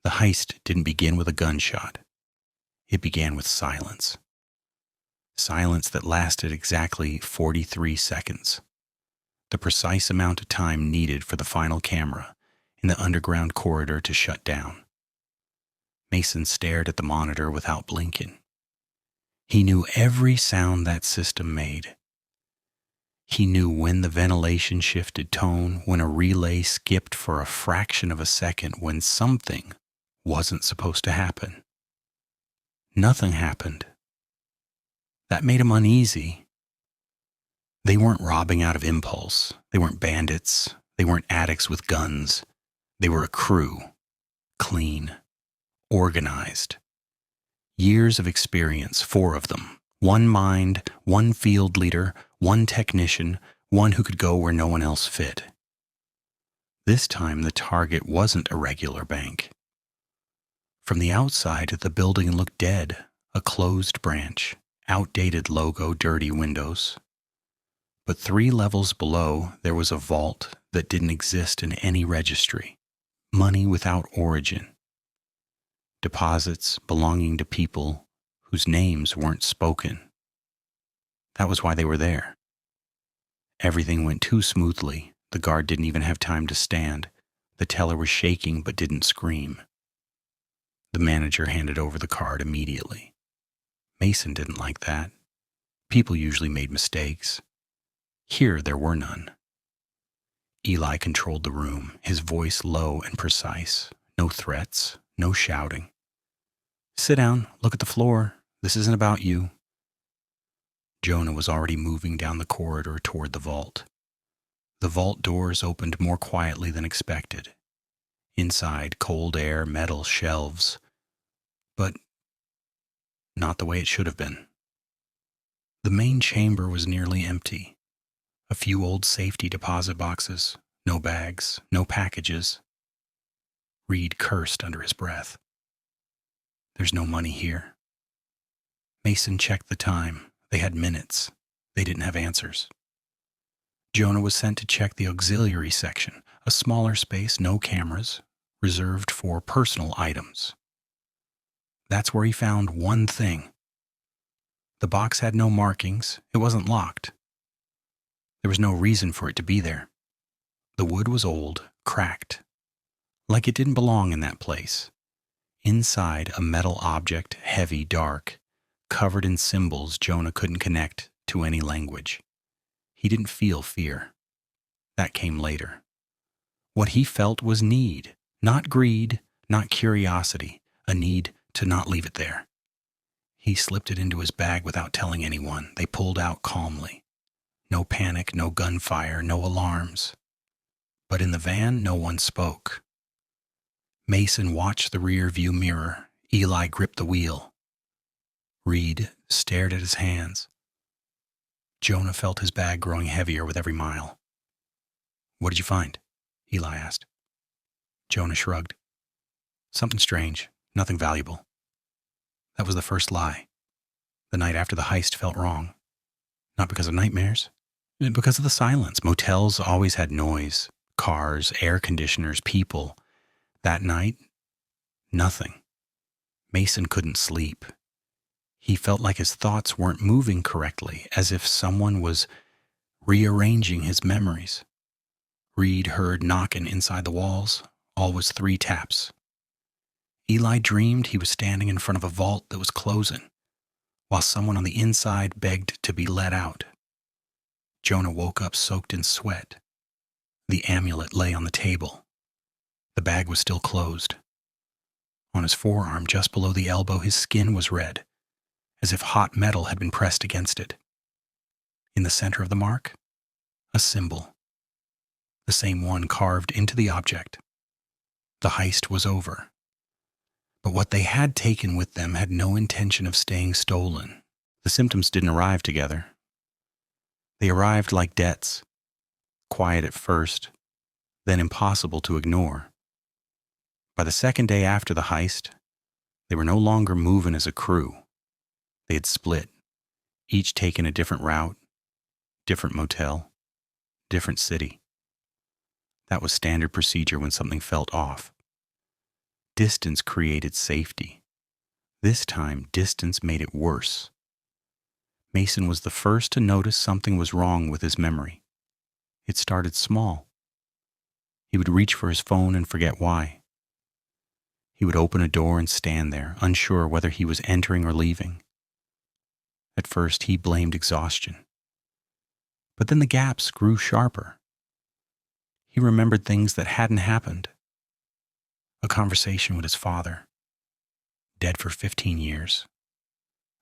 The heist didn't begin with a gunshot. It began with silence. Silence that lasted exactly 43 seconds. The precise amount of time needed for the final camera in the underground corridor to shut down. Mason stared at the monitor without blinking. He knew every sound that system made. He knew when the ventilation shifted tone, when a relay skipped for a fraction of a second, when something wasn't supposed to happen. Nothing happened. That made him uneasy. They weren't robbing out of impulse. They weren't bandits. They weren't addicts with guns. They were a crew. Clean. Organized. Years of experience, 4 of them. 1 mind, 1 field leader, 1 technician, 1 who could go where no one else fit. This time the target wasn't a regular bank. From the outside, the building looked dead, a closed branch, outdated logo, dirty windows. But 3 levels below, there was a vault that didn't exist in any registry. Money without origin. Deposits belonging to people whose names weren't spoken. That was why they were there. Everything went too smoothly. The guard didn't even have time to stand. The teller was shaking but didn't scream. The manager handed over the card immediately. Mason didn't like that. People usually made mistakes. Here there were none. Eli controlled the room, his voice low and precise. No threats, no shouting. "Sit down, look at the floor. This isn't about you." Jonah was already moving down the corridor toward the vault. The vault doors opened more quietly than expected. Inside, cold air, metal shelves. But not the way it should have been. The main chamber was nearly empty. A few old safety deposit boxes, no bags, no packages. Reed cursed under his breath. "There's no money here." Mason checked the time. They had minutes. They didn't have answers. Jonah was sent to check the auxiliary section, a smaller space, no cameras, reserved for personal items. That's where he found one thing. The box had no markings. It wasn't locked. There was no reason for it to be there. The wood was old, cracked, like it didn't belong in that place. Inside, a metal object, heavy, dark, covered in symbols Jonah couldn't connect to any language. He didn't feel fear. That came later. What he felt was need, not greed, not curiosity, a need to not leave it there. He slipped it into his bag without telling anyone. They pulled out calmly. No panic, no gunfire, no alarms. But in the van, no one spoke. Mason watched the rear view mirror. Eli gripped the wheel. Reed stared at his hands. Jonah felt his bag growing heavier with every mile. "What did you find?" Eli asked. Jonah shrugged. "Something strange, nothing valuable." That was the first lie. The night after the heist felt wrong. Not because of nightmares, because of the silence. Motels always had noise, cars, air conditioners, people. That night, nothing. Mason couldn't sleep. He felt like his thoughts weren't moving correctly, as if someone was rearranging his memories. Reed heard knocking inside the walls. All was 3 taps. Eli dreamed he was standing in front of a vault that was closing, while someone on the inside begged to be let out. Jonah woke up soaked in sweat. The amulet lay on the table. The bag was still closed. On his forearm, just below the elbow, his skin was red, as if hot metal had been pressed against it. In the center of the mark, a symbol. The same one carved into the object. The heist was over. But what they had taken with them had no intention of staying stolen. The symptoms didn't arrive together. They arrived like debts, quiet at first, then impossible to ignore. By the second day after the heist, they were no longer moving as a crew. They had split, each taking a different route, different motel, different city. That was standard procedure when something felt off. Distance created safety. This time, distance made it worse. Mason was the first to notice something was wrong with his memory. It started small. He would reach for his phone and forget why. He would open a door and stand there, unsure whether he was entering or leaving. At first, he blamed exhaustion. But then the gaps grew sharper. He remembered things that hadn't happened. A conversation with his father, dead for 15 years.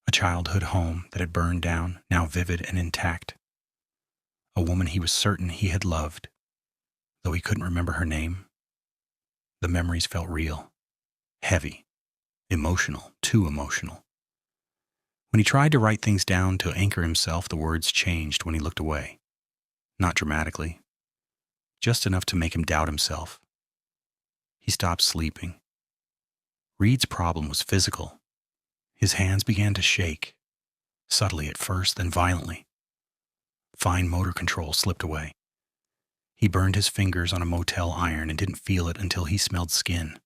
A childhood home that had burned down, now vivid and intact. A woman he was certain he had loved, though he couldn't remember her name. The memories felt real, heavy, emotional, too emotional. When he tried to write things down to anchor himself, the words changed when he looked away. Not dramatically, just enough to make him doubt himself. He stopped sleeping. Reed's problem was physical. His hands began to shake, subtly at first, then violently. Fine motor control slipped away. He burned his fingers on a motel iron and didn't feel it until he smelled skin.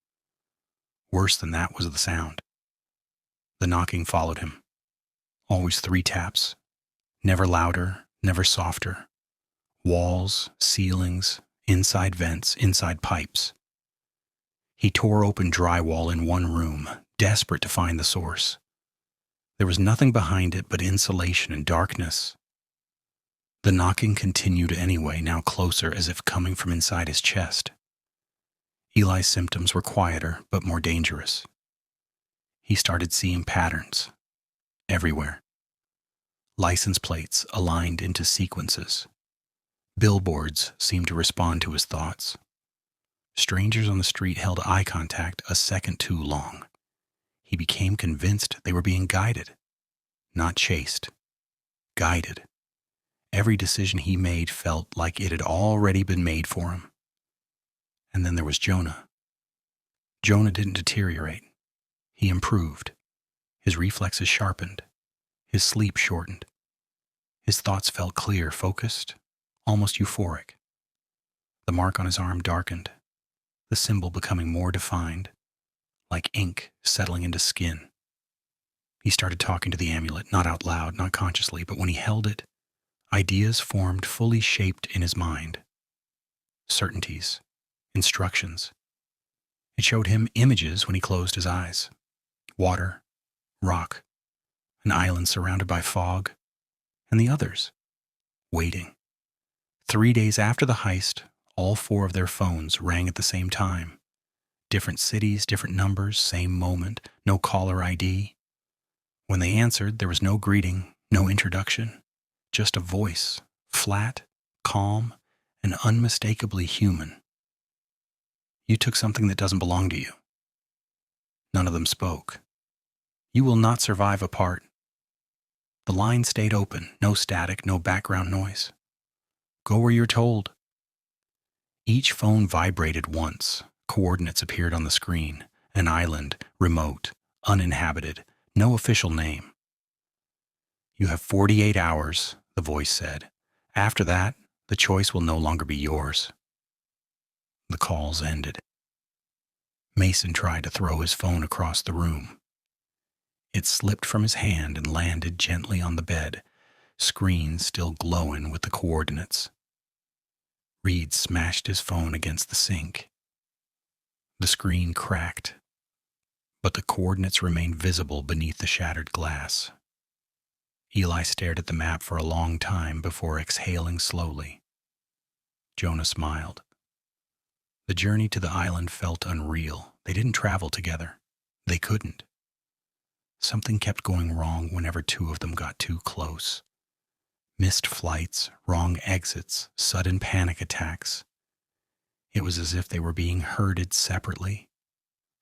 Worse than that was the sound. The knocking followed him. Always 3 taps. Never louder, never softer. Walls, ceilings, inside vents, inside pipes. He tore open drywall in one room, desperate to find the source. There was nothing behind it but insulation and darkness. The knocking continued anyway, now closer, as if coming from inside his chest. Eli's symptoms were quieter, but more dangerous. He started seeing patterns. Everywhere. License plates aligned into sequences. Billboards seemed to respond to his thoughts. Strangers on the street held eye contact a second too long. He became convinced they were being guided, not chased. Guided. Every decision he made felt like it had already been made for him. And then there was Jonah. Jonah didn't deteriorate. He improved. His reflexes sharpened. His sleep shortened. His thoughts felt clear, focused, almost euphoric. The mark on his arm darkened, the symbol becoming more defined, like ink settling into skin. He started talking to the amulet, not out loud, not consciously, but when he held it, ideas formed fully shaped in his mind. Certainties, instructions. It showed him images when he closed his eyes. Water, rock, an island surrounded by fog, and the others, waiting. 3 days after the heist, all 4 of their phones rang at the same time. Different cities, different numbers, same moment, no caller ID. When they answered, there was no greeting, no introduction, just a voice, flat, calm, and unmistakably human. You took something that doesn't belong to you. None of them spoke. You will not survive apart. The line stayed open, no static, no background noise. Go where you're told. Each phone vibrated once. Coordinates appeared on the screen. An island, remote, uninhabited, no official name. You have 48 hours, the voice said. After that, the choice will no longer be yours. The calls ended. Mason tried to throw his phone across the room. It slipped from his hand and landed gently on the bed, screen still glowing with the coordinates. Reed smashed his phone against the sink. The screen cracked, but the coordinates remained visible beneath the shattered glass. Eli stared at the map for a long time before exhaling slowly. Jonah smiled. The journey to the island felt unreal. They didn't travel together. They couldn't. Something kept going wrong whenever 2 of them got too close. Missed flights, wrong exits, sudden panic attacks. It was as if they were being herded separately,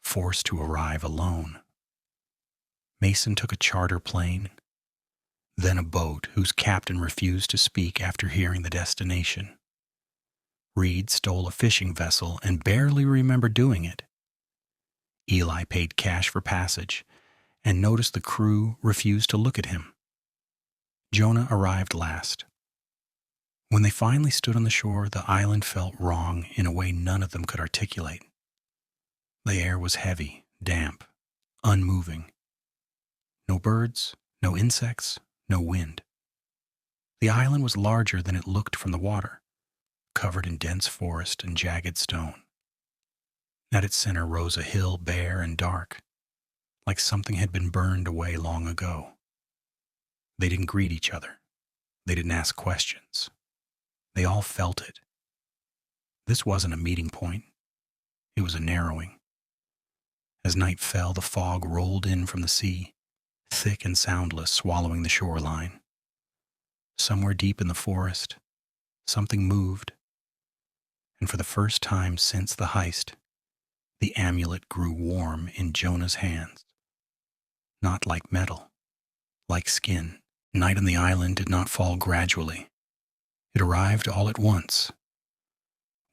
forced to arrive alone. Mason took a charter plane, then a boat whose captain refused to speak after hearing the destination. Reed stole a fishing vessel and barely remembered doing it. Eli paid cash for passage and noticed the crew refused to look at him. Jonah arrived last. When they finally stood on the shore, the island felt wrong in a way none of them could articulate. The air was heavy, damp, unmoving. No birds, no insects, no wind. The island was larger than it looked from the water, covered in dense forest and jagged stone. At its center rose a hill bare and dark, like something had been burned away long ago. They didn't greet each other. They didn't ask questions. They all felt it. This wasn't a meeting point. It was a narrowing. As night fell, the fog rolled in from the sea, thick and soundless, swallowing the shoreline. Somewhere deep in the forest, something moved. And for the first time since the heist, the amulet grew warm in Jonah's hands. Not like metal, like skin. Night on the island did not fall gradually. It arrived all at once.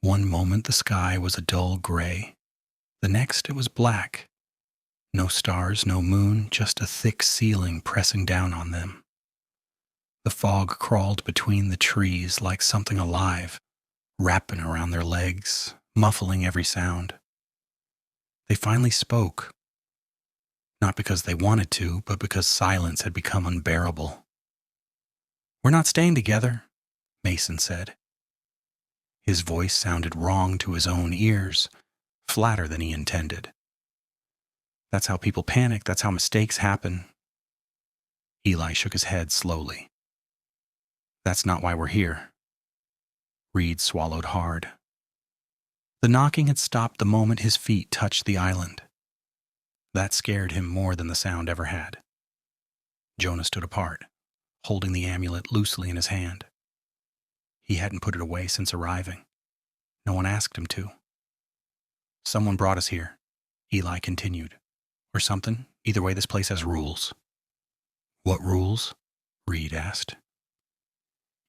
One moment the sky was a dull gray. The next it was black. No stars, no moon, just a thick ceiling pressing down on them. The fog crawled between the trees like something alive, wrapping around their legs, muffling every sound. They finally spoke. Not because they wanted to, but because silence had become unbearable. "We're not staying together," Mason said. His voice sounded wrong to his own ears, flatter than he intended. "That's how people panic. That's how mistakes happen." Eli shook his head slowly. "That's not why we're here." Reed swallowed hard. The knocking had stopped the moment his feet touched the island. That scared him more than the sound ever had. Jonah stood apart, holding the amulet loosely in his hand. He hadn't put it away since arriving. No one asked him to. "Someone brought us here," Eli continued. "Or something. Either way, this place has rules." "What rules?" Reed asked.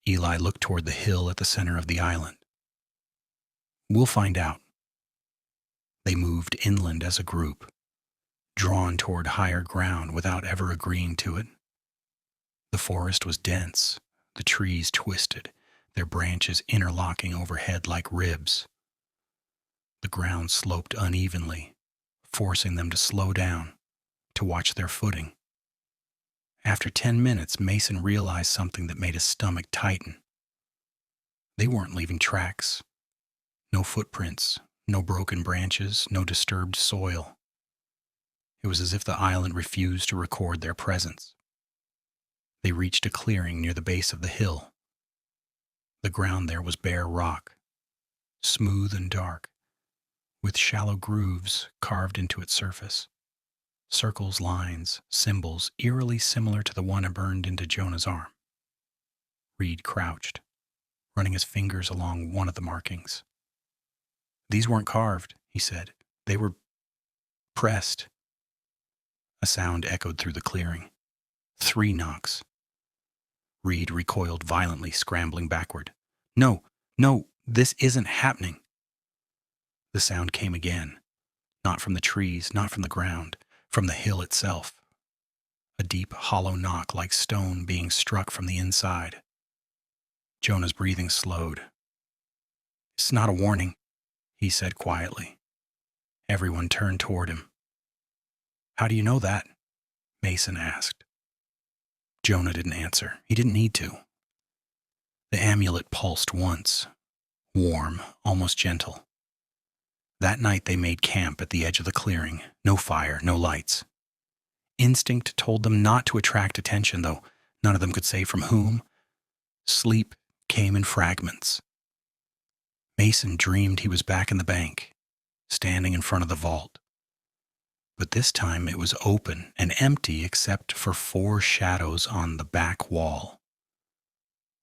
Eli looked toward the hill at the center of the island. "We'll find out." They moved inland as a group, drawn toward higher ground without ever agreeing to it. The forest was dense, the trees twisted, their branches interlocking overhead like ribs. The ground sloped unevenly, forcing them to slow down, to watch their footing. After 10 minutes, Mason realized something that made his stomach tighten. They weren't leaving tracks. No footprints, no broken branches, no disturbed soil. It was as if the island refused to record their presence. They reached a clearing near the base of the hill. The ground there was bare rock, smooth and dark, with shallow grooves carved into its surface. Circles, lines, symbols eerily similar to the one burned into Jonah's arm. Reed crouched, running his fingers along one of the markings. "These weren't carved," he said. "They were pressed." A sound echoed through the clearing. 3 knocks. Reed recoiled violently, scrambling backward. No, this isn't happening." The sound came again, not from the trees, not from the ground, from the hill itself. A deep, hollow knock like stone being struck from the inside. Jonah's breathing slowed. "It's not a warning," he said quietly. Everyone turned toward him. "How do you know that?" Mason asked. Jonah didn't answer. He didn't need to. The amulet pulsed once, warm, almost gentle. That night they made camp at the edge of the clearing. No fire, no lights. Instinct told them not to attract attention, though none of them could say from whom. Sleep came in fragments. Mason dreamed he was back in the bank, standing in front of the vault. But this time it was open and empty except for 4 shadows on the back wall.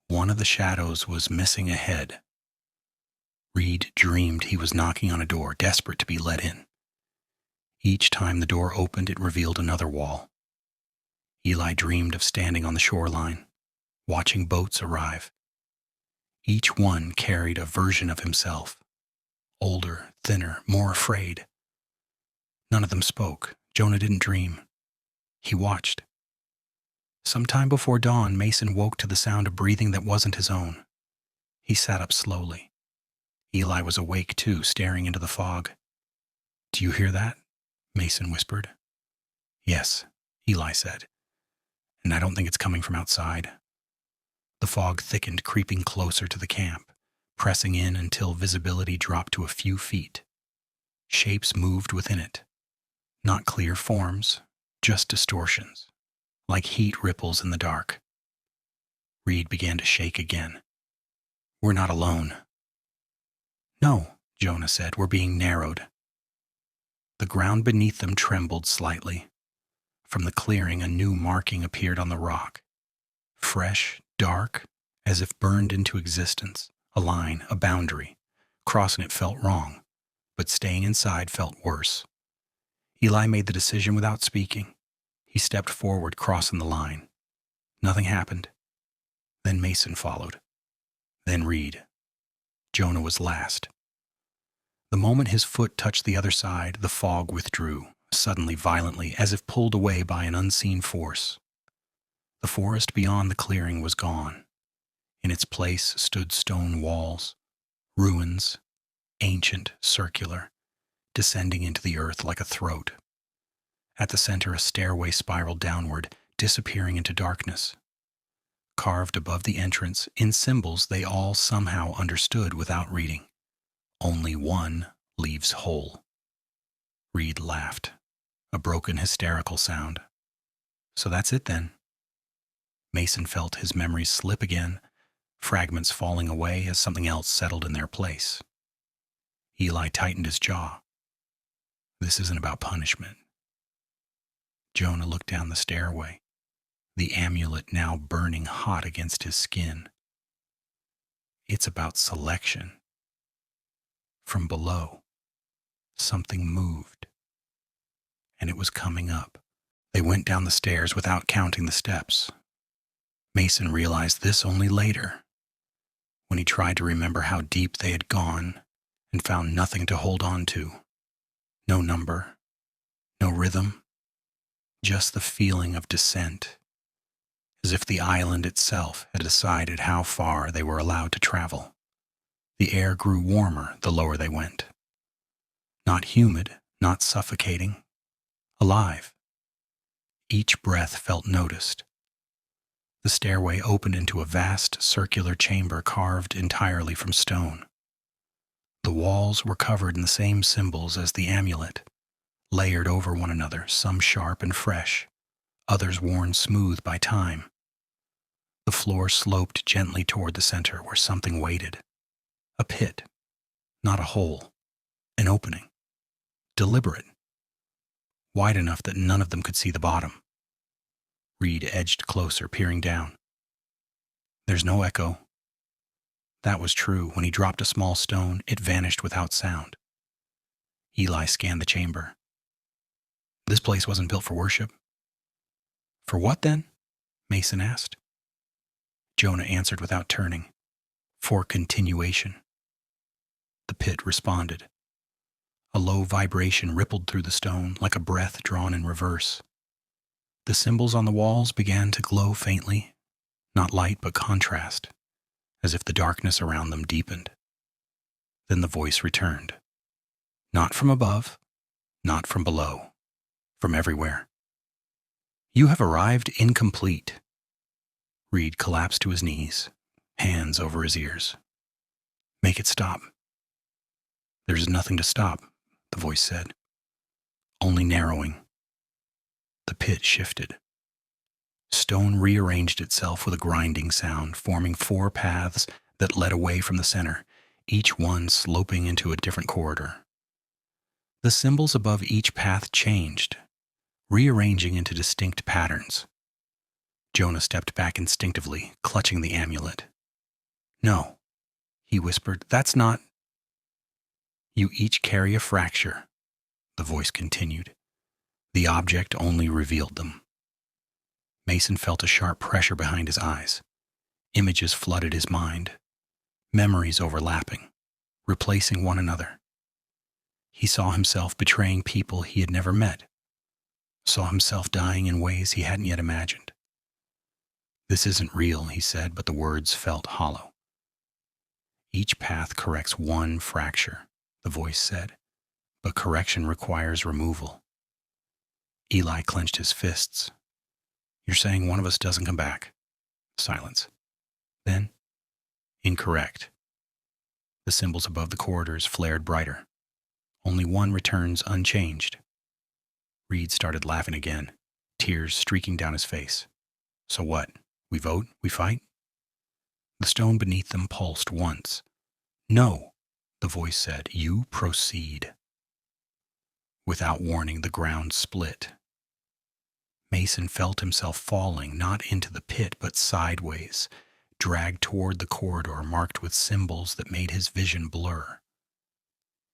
One of the shadows was missing a head. Reed dreamed he was knocking on a door, desperate to be let in. Each time the door opened, it revealed another wall. Eli dreamed of standing on the shoreline, watching boats arrive. Each one carried a version of himself, older, thinner, more afraid. None of them spoke. Jonah didn't dream. He watched. Sometime before dawn, Mason woke to the sound of breathing that wasn't his own. He sat up slowly. Eli was awake too, staring into the fog. "Do you hear that?" Mason whispered. "Yes," Eli said, "and I don't think it's coming from outside." The fog thickened, creeping closer to the camp, pressing in until visibility dropped to a few feet. Shapes moved within it. Not clear forms, just distortions, like heat ripples in the dark. Reed began to shake again. "We're not alone." "No," Jonah said, "we're being narrowed." The ground beneath them trembled slightly. From the clearing, a new marking appeared on the rock. Fresh, dark, as if burned into existence. A line, a boundary. Crossing it felt wrong, but staying inside felt worse. Eli made the decision without speaking. He stepped forward, crossing the line. Nothing happened. Then Mason followed. Then Reed. Jonah was last. The moment his foot touched the other side, the fog withdrew, suddenly, violently, as if pulled away by an unseen force. The forest beyond the clearing was gone. In its place stood stone walls, ruins, ancient, circular, descending into the earth like a throat. At the center, a stairway spiraled downward, disappearing into darkness. Carved above the entrance, in symbols they all somehow understood without reading. "Only one leaves whole." Reed laughed, a broken, hysterical sound. "So that's it then." Mason felt his memories slip again, fragments falling away as something else settled in their place. Eli tightened his jaw. "This isn't about punishment." Jonah looked down the stairway, the amulet now burning hot against his skin. "It's about selection." From below, something moved, and it was coming up. They went down the stairs without counting the steps. Mason realized this only later, when he tried to remember how deep they had gone and found nothing to hold on to. No number, no rhythm, just the feeling of descent, as if the island itself had decided how far they were allowed to travel. The air grew warmer the lower they went. Not humid, not suffocating, alive. Each breath felt noticed. The stairway opened into a vast circular chamber carved entirely from stone. The walls were covered in the same symbols as the amulet, layered over one another, some sharp and fresh, others worn smooth by time. The floor sloped gently toward the center where something waited. A pit, not a hole, an opening, deliberate, wide enough that none of them could see the bottom. Reed edged closer, peering down. There's no echo. That was true. When he dropped a small stone, it vanished without sound. Eli scanned the chamber. This place wasn't built for worship. For what then? Mason asked. Jonah answered without turning. For continuation. The pit responded. A low vibration rippled through the stone like a breath drawn in reverse. The symbols on the walls began to glow faintly, not light but contrast, as if the darkness around them deepened. Then the voice returned. Not from above, not from below, from everywhere. You have arrived incomplete. Reed collapsed to his knees, hands over his ears. Make it stop. There's nothing to stop, the voice said. Only narrowing. The pit shifted. Stone rearranged itself with a grinding sound, forming 4 paths that led away from the center, each one sloping into a different corridor. The symbols above each path changed, rearranging into distinct patterns. Jonah stepped back instinctively, clutching the amulet. No, he whispered, that's not. You each carry a fracture, the voice continued. The object only revealed them. Mason felt a sharp pressure behind his eyes. Images flooded his mind, memories overlapping, replacing one another. He saw himself betraying people he had never met, saw himself dying in ways he hadn't yet imagined. This isn't real, he said, but the words felt hollow. Each path corrects one fracture, the voice said, but correction requires removal. Eli clenched his fists. You're saying one of us doesn't come back? Silence. Then, incorrect. The symbols above the corridors flared brighter. Only one returns unchanged. Reed started laughing again, tears streaking down his face. So what? We vote? We fight? The stone beneath them pulsed once. No, the voice said. You proceed. Without warning, the ground split. Mason felt himself falling, not into the pit, but sideways, dragged toward the corridor marked with symbols that made his vision blur.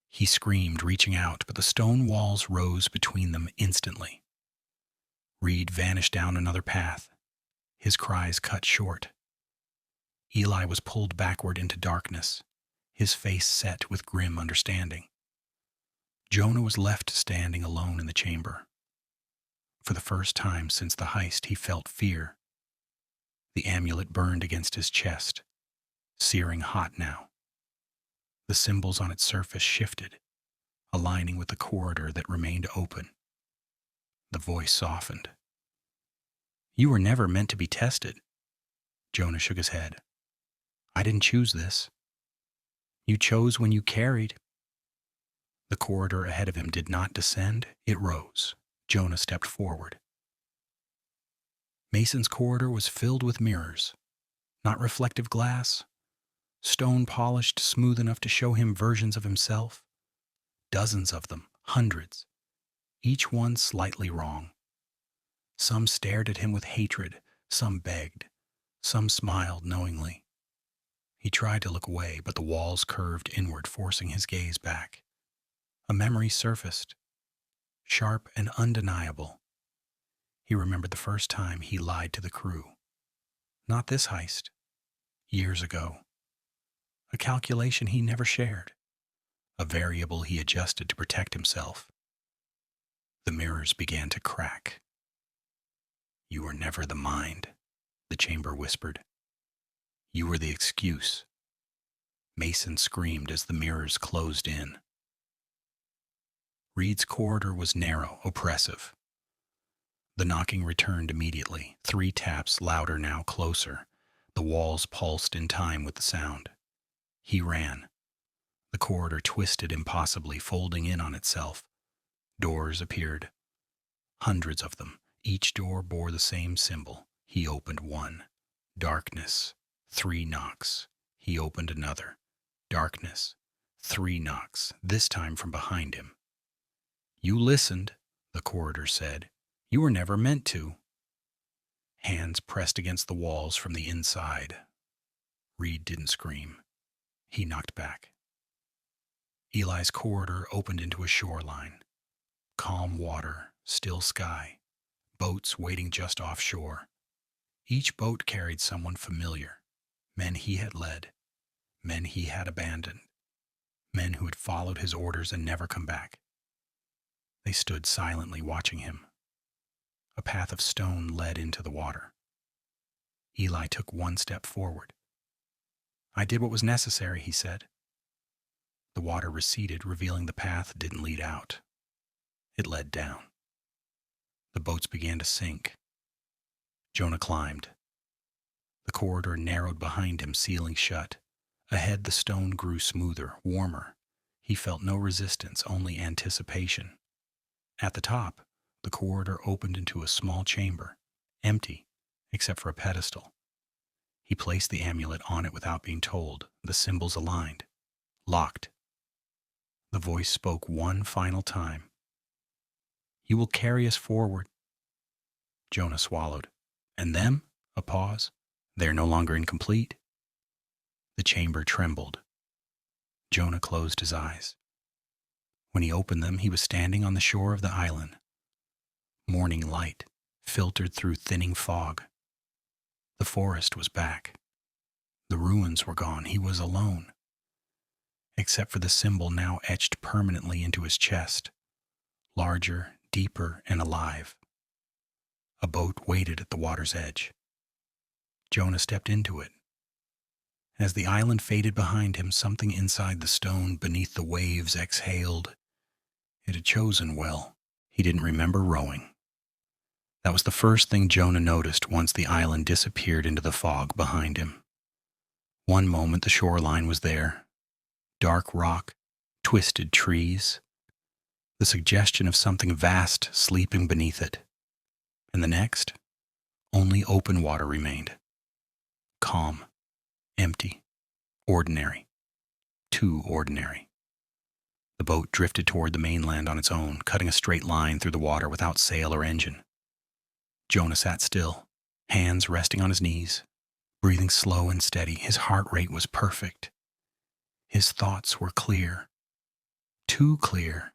He screamed, reaching out, but the stone walls rose between them instantly. Reed vanished down another path, his cries cut short. Eli was pulled backward into darkness, his face set with grim understanding. Jonah was left standing alone in the chamber. For the first time since the heist, he felt fear. The amulet burned against his chest, searing hot now. The symbols on its surface shifted, aligning with the corridor that remained open. The voice softened. You were never meant to be tested. Jonah shook his head. I didn't choose this. You chose when you carried. The corridor ahead of him did not descend, it rose. Jonah stepped forward. Mason's corridor was filled with mirrors, not reflective glass, stone polished smooth enough to show him versions of himself. Dozens of them, hundreds, each one slightly wrong. Some stared at him with hatred, some begged, some smiled knowingly. He tried to look away, but the walls curved inward, forcing his gaze back. A memory surfaced, sharp and undeniable. He remembered the first time he lied to the crew. Not this heist. Years ago. A calculation he never shared. A variable he adjusted to protect himself. The mirrors began to crack. You were never the mind, the chamber whispered. You were the excuse. Mason screamed as the mirrors closed in. Reed's corridor was narrow, oppressive. The knocking returned immediately, 3 taps louder now, closer. The walls pulsed in time with the sound. He ran. The corridor twisted impossibly, folding in on itself. Doors appeared. Hundreds of them. Each door bore the same symbol. He opened one. Darkness. 3 knocks. He opened another. Darkness. 3 knocks, this time from behind him. You listened, the corridor said. You were never meant to. Hands pressed against the walls from the inside. Reed didn't scream. He knocked back. Eli's corridor opened into a shoreline. Calm water, still sky, boats waiting just offshore. Each boat carried someone familiar, men he had led, men he had abandoned, men who had followed his orders and never come back. They stood silently watching him. A path of stone led into the water. Eli took 1 step forward. I did what was necessary, he said. The water receded, revealing the path didn't lead out. It led down. The boats began to sink. Jonah climbed. The corridor narrowed behind him, sealing shut. Ahead the stone grew smoother, warmer. He felt no resistance, only anticipation. At the top, the corridor opened into a small chamber, empty, except for a pedestal. He placed the amulet on it without being told, the symbols aligned. Locked. The voice spoke one final time. You will carry us forward. Jonah swallowed. And them? A pause. They're no longer incomplete. The chamber trembled. Jonah closed his eyes. When he opened them, he was standing on the shore of the island. Morning light filtered through thinning fog. The forest was back. The ruins were gone. He was alone. Except for the symbol now etched permanently into his chest. Larger, deeper, and alive. A boat waited at the water's edge. Jonah stepped into it. As the island faded behind him, something inside the stone beneath the waves exhaled. It had chosen well. He didn't remember rowing. That was the first thing Jonah noticed once the island disappeared into the fog behind him. One moment the shoreline was there. Dark rock, twisted trees, the suggestion of something vast sleeping beneath it. And the next, only open water remained. Calm, empty, ordinary. Too ordinary. The boat drifted toward the mainland on its own, cutting a straight line through the water without sail or engine. Jonah sat still, hands resting on his knees, breathing slow and steady. His heart rate was perfect. His thoughts were clear. Too clear.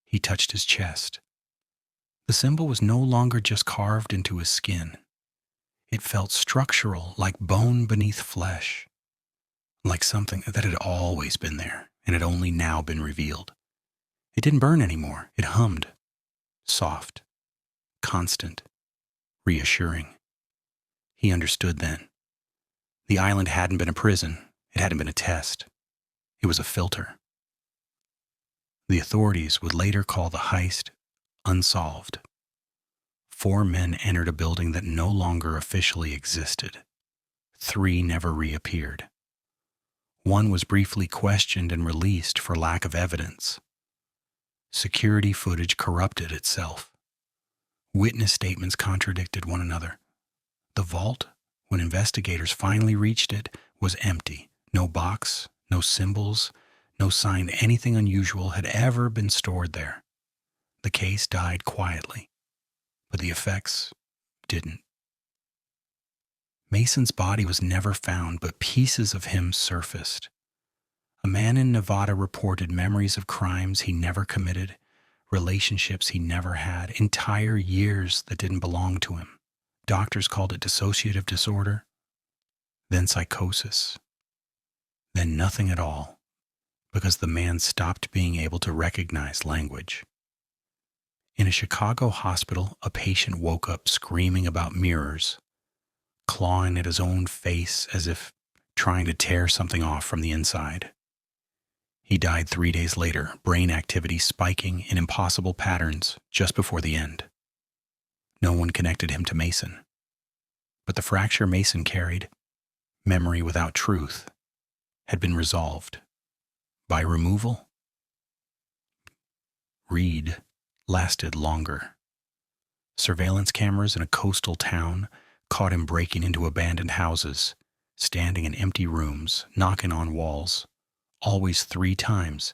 He touched his chest. The symbol was no longer just carved into his skin. It felt structural, like bone beneath flesh. Like something that had always been there and had only now been revealed. It didn't burn anymore. It hummed. Soft. Constant. Reassuring. He understood then. The island hadn't been a prison. It hadn't been a test. It was a filter. The authorities would later call the heist unsolved. 4 men entered a building that no longer officially existed. 3 never reappeared. 1 was briefly questioned and released for lack of evidence. Security footage corrupted itself. Witness statements contradicted one another. The vault, when investigators finally reached it, was empty. No box, no symbols, no sign anything unusual had ever been stored there. The case died quietly, but the effects didn't. Mason's body was never found, but pieces of him surfaced. A man in Nevada reported memories of crimes he never committed, relationships he never had, entire years that didn't belong to him. Doctors called it dissociative disorder, then psychosis, then nothing at all, because the man stopped being able to recognize language. In a Chicago hospital, a patient woke up screaming about mirrors, clawing at his own face as if trying to tear something off from the inside. He died 3 days later, brain activity spiking in impossible patterns just before the end. No one connected him to Mason. But the fracture Mason carried, memory without truth, had been resolved. By removal? Reed lasted longer. Surveillance cameras in a coastal town caught him breaking into abandoned houses, standing in empty rooms, knocking on walls, always 3 times.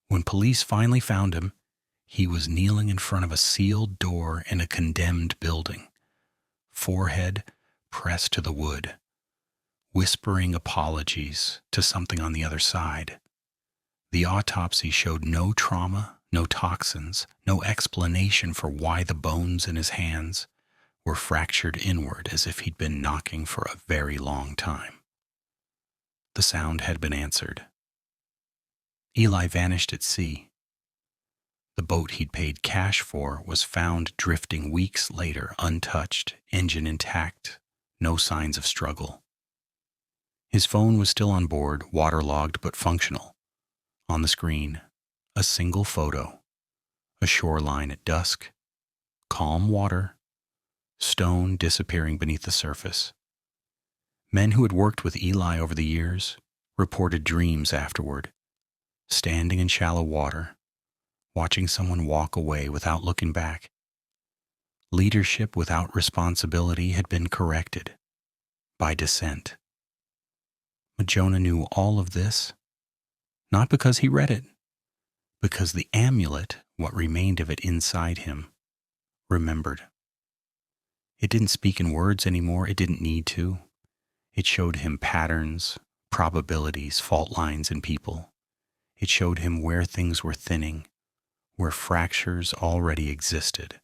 When police finally found him, he was kneeling in front of a sealed door in a condemned building, forehead pressed to the wood, whispering apologies to something on the other side. The autopsy showed no trauma, no toxins, no explanation for why the bones in his hands were fractured inward as if he'd been knocking for a very long time. The sound had been answered. Eli vanished at sea. The boat he'd paid cash for was found drifting weeks later, untouched, engine intact, no signs of struggle. His phone was still on board, waterlogged but functional. On the screen, a single photo, a shoreline at dusk, calm water, stone disappearing beneath the surface. Men who had worked with Eli over the years reported dreams afterward, standing in shallow water, watching someone walk away without looking back. Leadership without responsibility had been corrected by descent. But Jonah knew all of this, not because he read it, because the amulet, what remained of it inside him, remembered. It didn't speak in words anymore. It didn't need to. It showed him patterns, probabilities, fault lines in people. It showed him where things were thinning, where fractures already existed.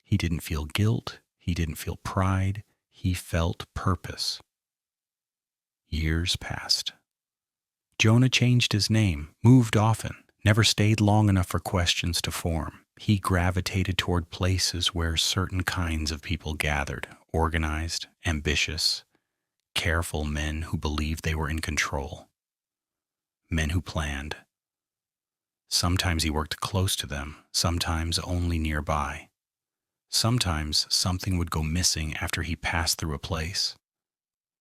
He didn't feel guilt. He didn't feel pride. He felt purpose. Years passed. Jonah changed his name, moved often, never stayed long enough for questions to form. He gravitated toward places where certain kinds of people gathered, organized, ambitious, careful men who believed they were in control. Men who planned. Sometimes he worked close to them, sometimes only nearby. Sometimes something would go missing after he passed through a place.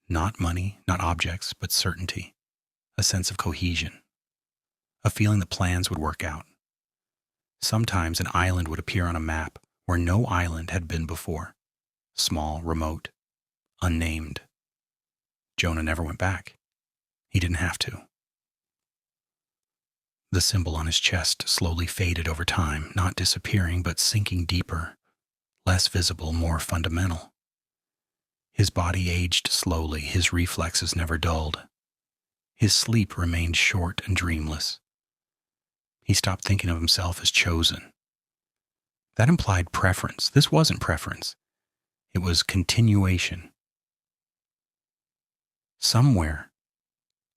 Not money, not objects, but certainty, a sense of cohesion, a feeling that plans would work out. Sometimes an island would appear on a map where no island had been before, small, remote, unnamed. Jonah never went back. He didn't have to. The symbol on his chest slowly faded over time, not disappearing, but sinking deeper, less visible, more fundamental. His body aged slowly, his reflexes never dulled. His sleep remained short and dreamless. He stopped thinking of himself as chosen. That implied preference. This wasn't preference. It was continuation. Somewhere,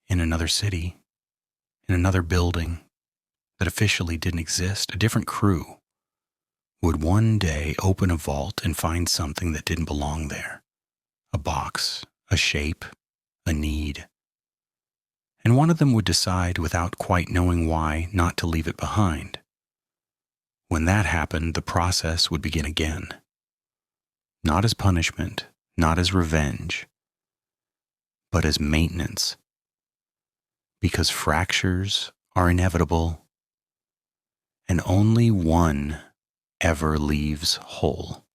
in another city, in another building that officially didn't exist, a different crew would one day open a vault and find something that didn't belong there. A box, a shape, a need. And one of them would decide, without quite knowing why, not to leave it behind. When that happened, the process would begin again. Not as punishment, not as revenge, but as maintenance. Because fractures are inevitable, and only one ever leaves whole.